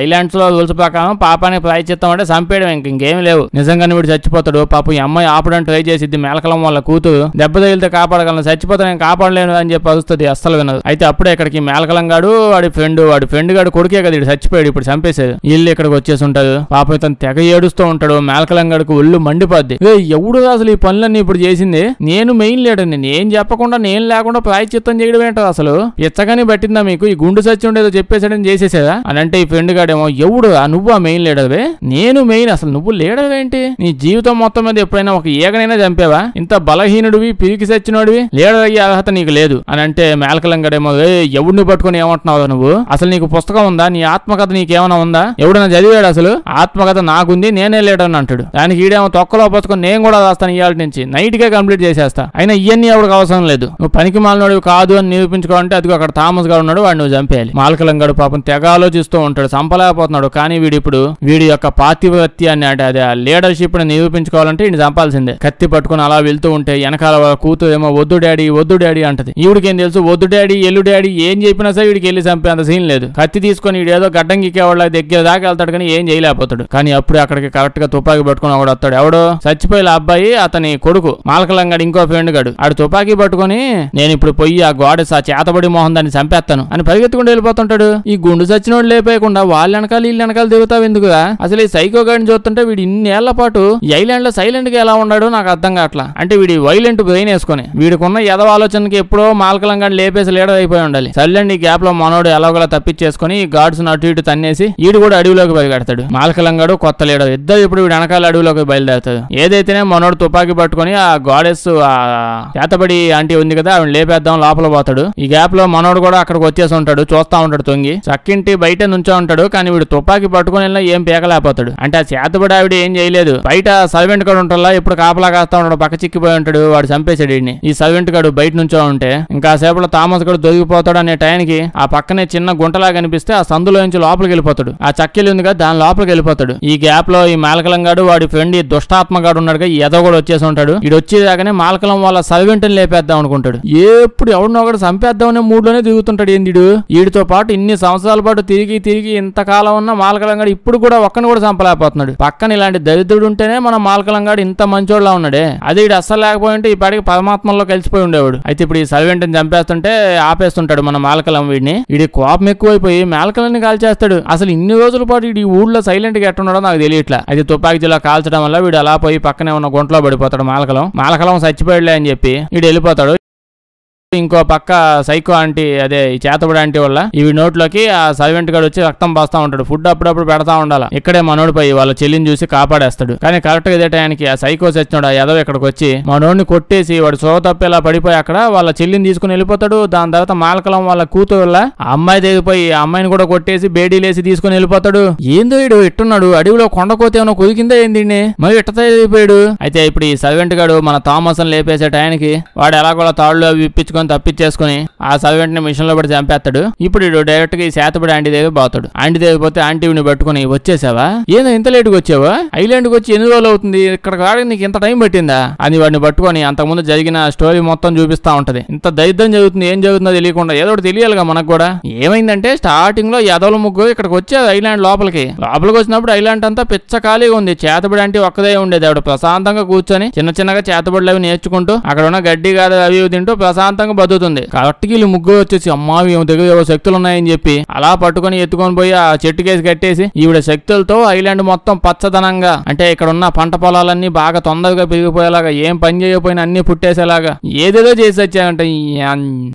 ఐలాండ్స్ లో రూల్స్ ప్రకారం పాపానికి ప్రాయశ్చిత్తం అంటే చంపేయడం, ఇంకేం లేవు. నిజంగానే వీడు చచ్చిపోతాడు. పాపం ఈ అమ్మాయి ఆపడానికి ట్రై చేసిద్ది, మేలకలం వాళ్ళ కూతురు దెబ్బ తగిలితే కాపాడగలను, చచ్చిపోతే నేను కాపాడలేను అని చెప్పి అరుస్తుంది. అస్సలు వినదు. అయితే అప్పుడే ఇక్కడికి మేలకలం గాడు వాడి ఫ్రెండ్ గాడు కొడుకే కదా ఇటు చచ్చిపోయాడు, ఇప్పుడు చంపేశాడు. వీళ్ళు ఇక్కడికి వచ్చేసి ఉంటారు. పాపం ఇతను తెగ ఏడుస్తూ ఉంటాడు. మేలకలం గాడికి ఒళ్ళు మండిపోద్ది. ఎవడు అసలు ఈ పనులన్నీ ఇప్పుడు చేసింది, నేను మెయిన్ లీడర్ని, నేను చెప్పకుండా నేను లేకుండా ప్రాయశ్చిత్తం చేయడం ఏంటో, అసలు ఎచ్చగానే పట్టిందా మీకు, ఈ గుండు సచ్చి ఉండేదో చెప్పేసాడని చేసేసాడా అని అంటే ఈ ఫ్రెండ్ గాడేమో ఎవడు నువ్వు మెయిన్ లీడర్వే, నేను మెయిన్, అసలు నువ్వు లీడర్ ఏంటి, నీ జీవితం మొత్తం మీద ఎప్పుడైనా ఒక ఏగనైనా చంపేవా, ఇంత బలహీనుడివి పిరికి సచ్చినోడివి, లీడర్ అయ్యే అర్హత నీకు లేదు అని అంటే మేలకలం గాడేమో ఎవడిని పట్టుకుని ఏమంటున్నావు నువ్వు, అసలు నీకు పుస్తకం ఉందా, నీ ఆత్మకథ నీకేమైనా ఉందా, ఎవడన్నా చదివాడు, అసలు ఆత్మకథ నాకుంది, నేనే లీడర్ అని అంటాడు. దానికి ఈడేమో తొక్కలో పట్టుకొని నేను కూడా రాస్తాను ఇవాళ నుంచి, నైట్ గా కంప్లీట్ చేసేస్తా, అయినా ఇవన్నీ ఎవరికి అవసరం లేదు, నువ్వు పనికి మాలినోడివి కాదు అని నిరూపించుకోవాలంటే అదిగో అక్కడ థామస్ గారు ఉన్నాడు, వాడు నువ్వు చంపేయాలి. మాలకలం గాడు పాపం తెగ ఆలోచిస్తూ ఉంటాడు, చంపలేకపోతున్నాడు. కానీ వీడి యొక్క పాతివ్రత్యాన్ని అంటే అదే లీడర్షిప్ ని నిరూపించుకోవాలంటే ఈయన చంపాల్సిందే. కత్తి పట్టుకుని అలా వెళ్తూ ఉంటే వెనకాల కూతురు ఏమో వద్దు డాడీ అంటది. ఈవిడికేం తెలుసు వద్దు డాడీ ఎల్లు డాడీ ఏం చెప్పినా సరే వీడికి వెళ్ళి చంపే అంత సీన్ లేదు. కత్తి తీసుకొని ఏదో గడ్డం గిక్కేవాళ్ళ దగ్గర దాకా వెళ్తాడు కానీ ఏం చేయలేకపోతాడు. కానీ అప్పుడే అక్కడికి కరెక్ట్ గా తుపాకీ పట్టుకుని ఒకడు వస్తాడు. ఎవడో చచ్చిపోయిన అబ్బాయి అతని కొడుకు మాలకలం గాడు ఇంకో ఫ్రెండ్ గాడు. ఆడు తుపాకీ పట్టుకుని నేను ఇప్పుడు పోయి ఆ గోడెస్ ఆ చేతబడి మోహన్ దాన్ని చంపేస్తాను అని పరిగెత్తుకుంటూ వెళ్ళిపోతుంటాడు. ఈ గుండు చచ్చినోడు లేపేయకుండా వాళ్ళ వెనకాల వీళ్ళ వెనకాల తిరుగుతావు ఎందుకుగా, అసలు ఈ సైకో గాడిని చూస్తుంటే వీడు ఇన్నేళ్ల పాటు ఈ ఐలాండ్ లో సైలెంట్ గా ఎలా ఉన్నాడో నాకు అర్థం కావట్లా. అంటే వీడి వైలెంట్ బ్రెయిన్ వేసుకుని వీడికున్న ఎదవ ఆలోచనకి ఎప్పుడో మాలకలం గాడిని లేపేసి లీడర్ అయిపోయి ఉండాలి. సైలెంట్ ఈ గ్యాప్ లో మనోడు ఎలాగోలా తప్పించేసుకుని ఈ గార్డ్స్ అటు ఇటు తన్నేసి వీడు కూడా అడవిలోకి బయలుదేడతాడు. మాలకలం గాడు కొత్త లీడర్ ఇద్దరు ఇప్పుడు వీడు వెనకాల అడవిలోకి బయలుదేరుతాడు. ఏదైతేనే మనోడు తుపాకీ పట్టుకుని ఆ గాడెస్ ఆ చేతబడి ఆంటీ ఉంది కదా ఆవిడ లేపేద్దాం లోపల పోతాడు. ఈ గ్యాప్ లో మనోడు కూడా అక్కడికి వచ్చేసి ఉంటాడు. చూస్తా ఉంటాడు తొంగి. చక్కింటి బయట నుంచో ఉంటాడు. కానీ వీడు తుపాకీ పట్టుకుని వెళ్ళినా ఏం పీకలేకపోతాడు. అంటే ఆ చేతబడి ఆవిడ ఏం చేయలేదు. బయట సర్వెంట్ గాడు ఉంటాడా ఎప్పుడు కాపలా కాస్తా ఉంటాడు. పక్క చిక్కిపోయి ఉంటాడు. వాడు చంపేశాడు వీడిని. ఈ సర్వెంట్ గాడు బయట నుంచో ఉంటే ఇంకా సేపట్లో థామస్ గడు దొరికిపోతాడు అనే టైంకి ఆ పక్కనే చిన్న గుంటలా కనిపిస్తే ఆ సందులో నుంచి లోపలికి వెళ్ళిపోతాడు. ఆ చక్కెలు ఉంది కదా దాని లోపలికి వెళ్ళిపోతాడు. ఈ గ్యాప్ లో ఈ మాలకలం గాడు వాడి ఫ్రెండ్ ఈ దుష్టాత్మగాడు ఉన్నాడుగా ఎదో కూడా వచ్చేసి ఉంటాడు. వీడు వచ్చేదాకానే మాలకలం వాళ్ళ సర్వెంట్ ని లేపేద్దాం అనుకుంటాడు. ఎప్పుడు ఎవడినో ఒకటి చంపేద్దామనే మూడ్లోనే తిరుగుతుంటాడు. ఏందిడు వీడితో పాటు ఇన్ని సంవత్సరాల పాటు తిరిగి ఇంతకాలం ఉన్న మాలకలం గాడు ఇప్పుడు కూడా ఒక్కని కూడా చంపలేకపోతున్నాడు. పక్కన ఇలాంటి దరిద్రుడు ఉంటేనే మన మాలకలం గాడు ఇంత మంచోళ్ళ ఉన్నాడే. అదే వీడు అస్సలు లేకపోయింటే ఈ పాటికి పరమాత్మలో కలిసిపోయి ఉండేవాడు. అయితే ఇప్పుడు ఈ సర్వెంట్ ని చంపేస్తుంటే ఆపేస్తుంటాడు మన మాలకలం వీడిని. వీడి కోపం ఎక్కువైపోయి మాలకలాన్ని కాల్చేస్తాడు. అసలు ఇన్ని రోజుల పాటు వీడి ఊళ్ళో సైలెంట్ గా ఎట్టున్నాడో నాకు తెలియట్లా. అయితే తుపాకీలో కాల్చడం వల్ల వీడు అలా పోయి పక్కనే ఉన్న గుంటలో పడిపోతాడు. మాలకలం చచ్చిపోయాడులే అని చెప్పి వీడు వెళ్ళిపోతాడు. ఇంకో పక్క సైకో ఆంటీ అదే ఈ చేతబడి ఆంటీ వల్ల ఇవి నోట్లోకి ఆ సర్వెంట్ గాడు వచ్చి రక్తం పాస్తా ఉంటాడు. ఫుడ్ అప్పుడప్పుడు పెడతా ఉండాలి. ఇక్కడే మనోడిపై వాళ్ళ చెల్లిని చూసి కాపాడేస్తాడు. కానీ కరెక్ట్ గా ఇదే టైంకి ఆ సైకో చచ్చినోడు ఆ ఎదవ ఇక్కడికి వచ్చి మనోడిని కొట్టేసి వాడు సో తప్పేలా పడిపోయి అక్కడ వాళ్ళ చెల్లిని తీసుకుని వెళ్ళిపోతాడు. దాని తర్వాత మాలకలం వాళ్ళ కూతురు వల్ల ఆ అమ్మాయి దిగిపోయి ఆ అమ్మాయిని కూడా కొట్టేసి బేడీలేసి తీసుకుని వెళ్ళిపోతాడు. ఏందో వీడు ఇట్టున్నాడు అడవిలో కొండకోతే ఏమో కొరికిందా ఏంది మరి ఇట్టతో వెళ్ళిపోయాడు. అయితే ఇప్పుడు ఈ సర్వెంట్ గాడు మన థామస్ లేపేసే టైంకి వాడు ఎలాగోలా తాళ్ళు అవి ఇప్పించుకొని తప్పించేసుకుని ఆ సర్వెంట్ ని మిషన్ లో పడి చంపేస్తాడు. ఇప్పుడు డైరెక్ట్ గా ఈ శాతపడి ఆంటీ దగ్గర పోతాడు. ఆంటీ దగ్గర పోతే ఆంటీని పట్టుకుని వచ్చేసావా, ఏదో ఇంత లేటుగా వచ్చావా, ఐలాండ్ కి వచ్చి ఎన్ని రోజులు అవుతుంది, ఇక్కడ కాడికి నీకు ఇంత టైం పట్టిందా అని వాడిని పట్టుకొని అంతకుముందు జరిగిన స్టోరీ మొత్తం చూపిస్తా ఉంటది. ఇంత దరిద్రం జరుగుతుంది, ఏం జరుగుతుందో తెలియకుండా ఏదో ఒకటి తెలియాలిగా మనకు కూడా. ఏమైందంటే స్టార్టింగ్ లో యాదవుల ముగ్గురు ఇక్కడికి వచ్చారు ఐలాండ్ లోపలికి వచ్చినప్పుడు ఐలాండ్ అంతా పిచ్చ ఖాళీగా ఉంది. చేతబడి అంటే ఒక్కదే ఉండేది. ఆవిడ ప్రశాంతంగా కూర్చొని చిన్నగా చేతబడులు అవి నేర్చుకుంటూ అక్కడ ఉన్న గడ్డి కాదు అవి తింటూ ప్రశాంతంగా ప్రశాంతంగా బతుకుతుంది. కాబట్టి వీళ్ళు ముగ్గురు వచ్చేసి అమ్మా ఈమె దగ్గర ఏవో శక్తులు ఉన్నాయని చెప్పి అలా పట్టుకొని ఎత్తుకొని పోయి ఆ చెట్టు కేసి కట్టేసి ఈవిడ శక్తులతో ఐలాండ్ మొత్తం పచ్చదనంగా, అంటే ఇక్కడ ఉన్న పంట పొలాలన్నీ బాగా తొందరగా పెరిగిపోయేలాగా, ఏం పని చేయకపోయినా అన్ని పుట్టేసేలాగా ఏదేదో చేసి వచ్చాయంటే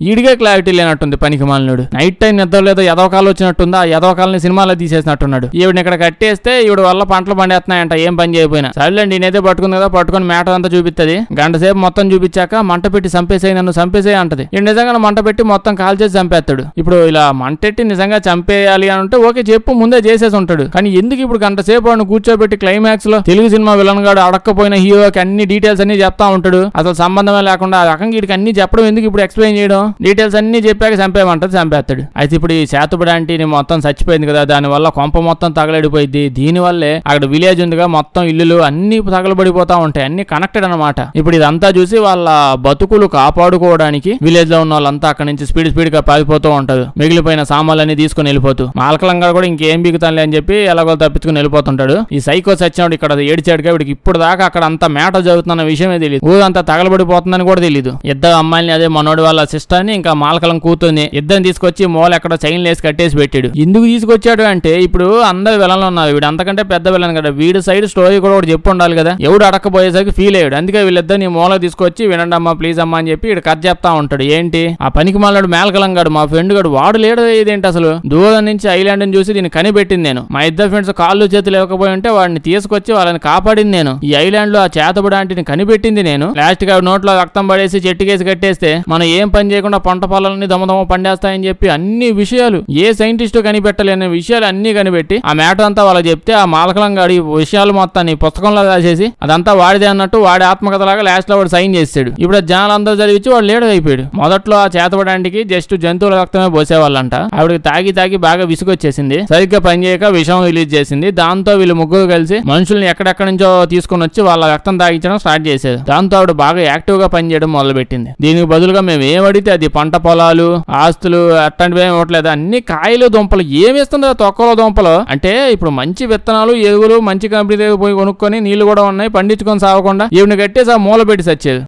ఈడిగే క్లారిటీ లేనట్టుంది పనికి మాలినోడు. నైట్ టైం నిద్ర లేదో ఎదవకాలు వచ్చినట్టుందా, ఆ ఎదవకాలని సినిమాలో తీసేసినట్టున్నాడు. ఈవిడ ఇక్కడ కట్టేస్తే ఈవిడ వల్ల పంటలు పండేస్తున్నాయంట ఏం పని చేయకపోయినా. సరేలేండి నేనైతే పట్టుకుంది కదా, పట్టుకుని మేట అంతా చూపిస్తుంది. గంట సేపు మొత్తం చూపించాక మంట పెట్టి చంపేసేయి, నన్ను చంపేసేయి అంటది. ఈ నిజంగా మంట పెట్టి మొత్తం కాల్ చేసి చంపేస్తాడు. ఇప్పుడు ఇలా మంటెట్టి నిజంగా చంపేయాలి అని అంటే ఓకే చెప్పు, ముందే చేసేసి ఉంటాడు. కానీ ఎందుకు ఇప్పుడు గంట సేపు వాడిని కూర్చోబెట్టి క్లైమాక్స్ లో తెలుగు సినిమా విలన్ గాడు అడక్కపోయిన హీరోకి అన్ని డీటెయిల్స్ అన్ని చెప్తా ఉంటాడు, అసలు సంబంధమే లేకుండా ఆ రకంగా వీడికి అన్ని చెప్పడం ఎందుకు, ఇప్పుడు ఎక్స్ప్లెయిన్ చేయడం, డీటెయిల్స్ అన్ని చెప్పాక చంపేయమంటది, చంపేస్తాడు. అయితే ఇప్పుడు ఈ శాతపడి ఆంటీని మొత్తం చచ్చిపోయింది కదా, దాని వల్ల కొంప మొత్తం తగలడిపోయింది. దీని వల్లే అక్కడ విలేజ్ ఉందిగా, మొత్తం ఇల్లులు అన్ని తగలబడిపోతా ఉంటాయి, అన్ని కనెక్టెడ్ అనమాట. ఇప్పుడు ఇదంతా చూసి వాళ్ళ బతుకులు కాపాడుకోవడానికి విలేజ్ లో ఉన్న వాళ్ళంతా అక్కడ నుంచి స్పీడ్ గా పారిపోతూ ఉంటారు. మిగిలిపోయిన సామాన్లన్నీ తీసుకుని వెళ్ళిపోతూ మాలకలంగా కూడా ఇంకేం బిగుతానులే అని చెప్పి ఎలాగో తప్పించుకుని వెళ్ళిపోతుంటాడు. ఈ సైకో సచ్చినాడు ఇక్కడ ఏడిచాడుగా, వీడికి ఇప్పుడు దాకా అక్కడ అంత మేట జరుగుతున్న విషయమే తెలియదు, ఊరంతా తగలబడిపోతుందని కూడా తెలియదు. ఇద్దరు అమ్మాయిని, అదే మనోడి వాళ్ళ సిస్టర్ ని ఇంకా మాలకలం కూతుర్ని ఇద్దరిని తీసుకొచ్చి మూల ఎక్కడ చైన్ లేసి కట్టేసి పెట్టాడు. ఎందుకు తీసుకొచ్చాడు అంటే ఇప్పుడు అందరు విలన్లు ఉన్నారు, వీడు అంతకంటే పెద్ద విలన్ కదా, వీడి సైడ్ స్టోరీ కూడా ఒకటి చెప్పు ఉండాలి కదా, ఎవడు అడక్కపోయేసరికి ఫీల్ అయ్యాడు. అందుకే వీళ్ళిద్దరిని మూల తీసుకొచ్చి వినండి అమ్మా ప్లీజ్ అమ్మా అని చెప్పి ఇక్కడ కట్ చెప్తా ఉంటాడు. ఏంటి ఆ పనికి మాలాడు మేలకలం గాడు, మా ఫ్రెండ్ గాడు, వాడు లేడు ఇదేంటి అసలు, దూరం నుంచి ఐలాండ్ ని చూసి దీన్ని కనిపెట్టింది నేను, మా ఇద్దరు ఫ్రెండ్స్ కాళ్ళు చేతులు ఇవ్వకపోయి ఉంటే వాడిని తీసుకొచ్చి వాళ్ళని కాపాడింది నేను, ఈ ఐలాండ్ లో ఆ చేతబడి ఆంటీని కనిపెట్టింది నేను, లాస్ట్ గా నోట్లో రక్తం పడేసి చెట్టుకేసి కట్టేస్తే మనం ఏం పని చేయకుండా పంట పొలాలని దమదమ పండేస్తాయని చెప్పి అన్ని విషయాలు ఏ సైంటిస్టు కనిపెట్టలేని విషయాలు అన్ని కనిపెట్టి ఆ మ్యాటర్ అంతా వాళ్ళకి చెప్తే ఆ మాలకలం గాడి విషయాలు మొత్తాన్ని పుస్తకంలో రాసేసి అదంతా వాడిదే అన్నట్టు వాడి ఆత్మకథలాగా లాస్ట్ లో వాడు సైన్ చేసాడు. ఇప్పుడు జనాలందరూ చదివించి వాడు లేడు అయిపోయాడు. మొదట్లో ఆ చేతబడానికి జస్ట్ జంతువుల రక్తమే పోసేవాళ్ళంట, ఆవిడకి తాగి బాగా విసుగొచ్చేసింది, సరిగ్గా పని చేయక విషం రిలీజ్ చేసింది. దాంతో వీళ్ళు ముగ్గురు కలిసి మనుషుల్ని ఎక్కడెక్కడి నుంచో తీసుకుని వచ్చి వాళ్ళ రక్తం తాగించడం స్టార్ట్ చేశారు. దాంతో ఆవిడ బాగా యాక్టివ్ గా పనిచేయడం మొదలు పెట్టింది. దీనికి బదులుగా మేము ఏమడితే అది పంట పొలాలు ఆస్తులు అట్లాంటివి ఏమి ఇవ్వట్లేదు, అన్ని కాయలు దుంపలు ఏమిస్తుందో తొక్కలో దుంపలు. అంటే ఇప్పుడు మంచి విత్తనాలు ఎరువులు మంచి కంపెనీ దగ్గర పోయి కొనుక్కొని నీళ్లు కూడా ఉన్నాయి, పండించుకొని సాగకుండా ఈవిని కట్టేసి ఆ మూల పెట్టి సచ్చేది.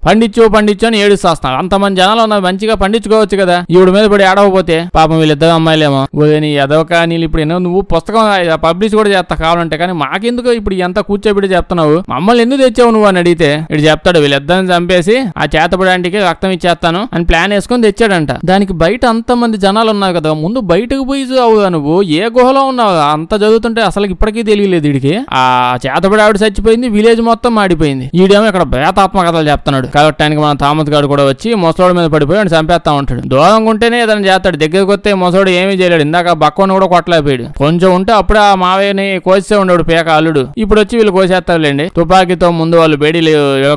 పండించు అని ఏడుస్తాను, అంతమంది జనాలు ఉన్నారు, మంచిగా పండించుకోవచ్చు కదా, ఈవిడ మీద పడి ఆడకపోతే పాపం వీళ్ళిద్దరు అమ్మాయిలేమో నీ ఎదవక నీళ్ళు ఇప్పుడు నువ్వు పుస్తకం పబ్లిష్ కూడా చేస్తా కావాలంటే, కానీ మాకెందుకు ఇప్పుడు ఎంత కూర్చోబెట్టి చెప్తున్నావు, మమ్మల్ని ఎందుకు తెచ్చావు నువ్వు అని అడిగితే ఇటు చెప్తాడు వీళ్ళిద్దరిని చంపేసి ఆ చేతపడానికి రక్తం ఇచ్చేస్తాను అని ప్లాన్ వేసుకొని తెచ్చాడంట. దానికి బయట అంతమంది జనాలు ఉన్నారు కదా, ముందు బయటకు పోయి అవుగా నువ్వు ఏ గుహలో ఉన్నావు, అంత చదువుతుంటే అసలు ఇప్పటికీ తెలియలేదు వీడికి. ఆ చేతపడి ఆవిడ చచ్చిపోయింది, విలేజ్ మొత్తం మాడిపోయింది, ఈడేమో ఇక్కడ బేతాత్మ కథలు చెప్తున్నాడు. కాబట్టి మన థామస్ గారు కూడా వచ్చి మొసలోడి మీద పడిపోయి అని చంపేస్తా ఉంటాడు. దూరంగా ఉంటేనే ఏదైనా చేస్తాడు, దగ్గరకు వస్తే మొసోడు ఏమీ చేయలేడు. ఇందాక బక్కను కూడా కొట్టలేకపోయాడు, కొంచెం ఉంటే అప్పుడే ఆ మావయ్యని కోసే ఉండేవాడు పేక అల్లుడు. ఇప్పుడు వచ్చి వీళ్ళు కోసేస్తారులేండి, తుపాకీతో ముందు వాళ్ళు బేడీలు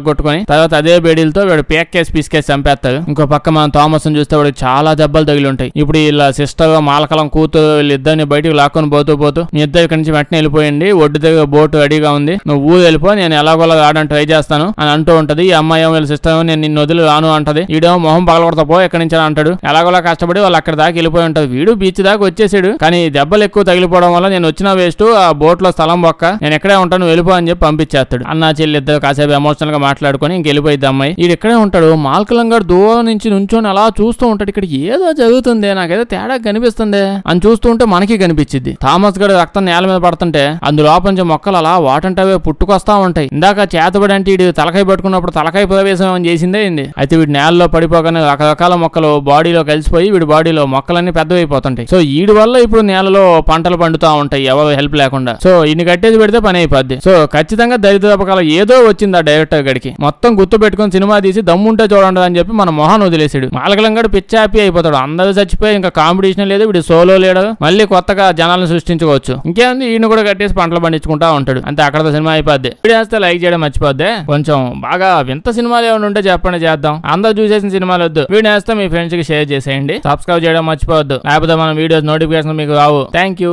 కొట్టుకొని తర్వాత అదే బేడీలతో వీడు పేకేసి పీసుకేసి చంపేస్తాడు. ఇంకో పక్క మనం థామస్ చూస్తే వాడికి చాలా దెబ్బలు తగిలి ఉంటాయి. ఇప్పుడు వీళ్ళ సిస్టర్ మాలకలం కూతురు వీళ్ళిద్దరిని బయటకు లాక్కొని పోతూ మీ ఇద్దరు ఇక్కడి నుంచి వెంటనే వెళ్ళిపోయింది, ఒడ్డు దగ్గర బోటు రెడీగా ఉంది, నువ్వు ఊరు వెళ్ళిపో, నేను ఎలాగోలా ఆడని ట్రై చేస్తాను అని అంటూ ఉంటది. ఈ అమ్మాయి వీళ్ళ సిస్టర్ నేను నిన్ను వదిలి రాను అంటది. ఈడేమో మొహం పగలకొడతా పో ఎక్కడి నుంచి అంటాడు. ఎలాగోలా కష్టపడి వాళ్ళు అక్కడ దాకా వెళ్ళిపోయి ఉంటది. వీడు బీచ్ దాకా వచ్చేసాడు, కానీ దెబ్బలు ఎక్కువ తగిలిపోవడం వల్ల నేను వచ్చిన వేస్ట్, ఆ బోట్ లో స్థలం బొక్క, నేను ఎక్కడే ఉంటాను వెళ్ళిపో అని చెప్పి పంపించేస్తాడు. అన్న చెల్లి ఇద్దరు కాసేపు ఎమోషనల్ గా మాట్లాడుకొని ఇంకెళ్ళిపోయింది అమ్మాయి. వీడు ఇక్కడే ఉంటాడు. మాల్కలం గారు దూరం నుంచి నుంచొని అలా చూస్తూ ఉంటాడు, ఇక్కడ ఏదో జరుగుతుంది నాకేదో తేడా కనిపిస్తుంది అని చూస్తూ ఉంటే మనకి కనిపించింది. థామస్ గడు రక్తం నేల మీద పడుతుంటే అందులోపంచి మొక్కలు అలా వాటంటవే పుట్టుకొస్తా ఉంటాయి. ఇందాక చేతబడి అంటే వీడు తలకాయ పట్టుకున్నప్పుడు తలకాయ ప్రవేశం ఏమని చేసిందే అయింది. అయితే వీడి నేలలో పడిపోగానే రకరకాల మొక్కలు బాడీలో కలిసిపోయి వీడి బాడీలో మొక్కలన్నీ పెద్దవైపోతుంటాయి. సో వీడి వల్ల ఇప్పుడు నేలలో పంటలు పండుతా ఉంటాయి ఎవరు హెల్ప్ లేకుండా. సో ఇన్ని కట్టేసి పెడితే పని అయిపోద్ది. సో ఖచ్చితంగా దరిద్రపకాలం ఏదో వచ్చింది ఆ డైరెక్టర్ గడికి. మొత్తం గుర్తు పెట్టుకుని సినిమా తీసి దమ్ముంటే చూడండి అని చెప్పి మన మొహాన్ని వదిలేసాడు. మాలకలం గడు పిచ్చి హ్యాపీ అయిపోతాడు. అందరూ చచ్చిపోయి ఇంకా కాంపిటీషన్ లేదు, వీడు సోలో లేడు, మళ్ళీ కొత్తగా జనాలను సృష్టించుకోవచ్చు. ఇంకేంది ఈయన కూడా కట్టేసి పంటలు పండించుకుంటా ఉంటాడు. అంతే, అక్కడతో సినిమా అయిపోద్ది. వీడియో వేస్తే లైక్ చేయడం మర్చిపోద్ది. కొంచెం బాగా వింత సినిమాలు ఏమైనా ఉంటే చెప్పండి, చేద్దాం. అందరూ చూసేసిన సినిమాలు వద్దు. వీడియో వేస్తే మీ ఫ్రెండ్స్ కి షేర్ చేసేయండి. సబ్స్క్రైబ్ చేయడం మర్చిపోవద్దు, లేకపోతే మన వీడియోస్ నోటిఫికేషన్ మీకు రావు. Thank you.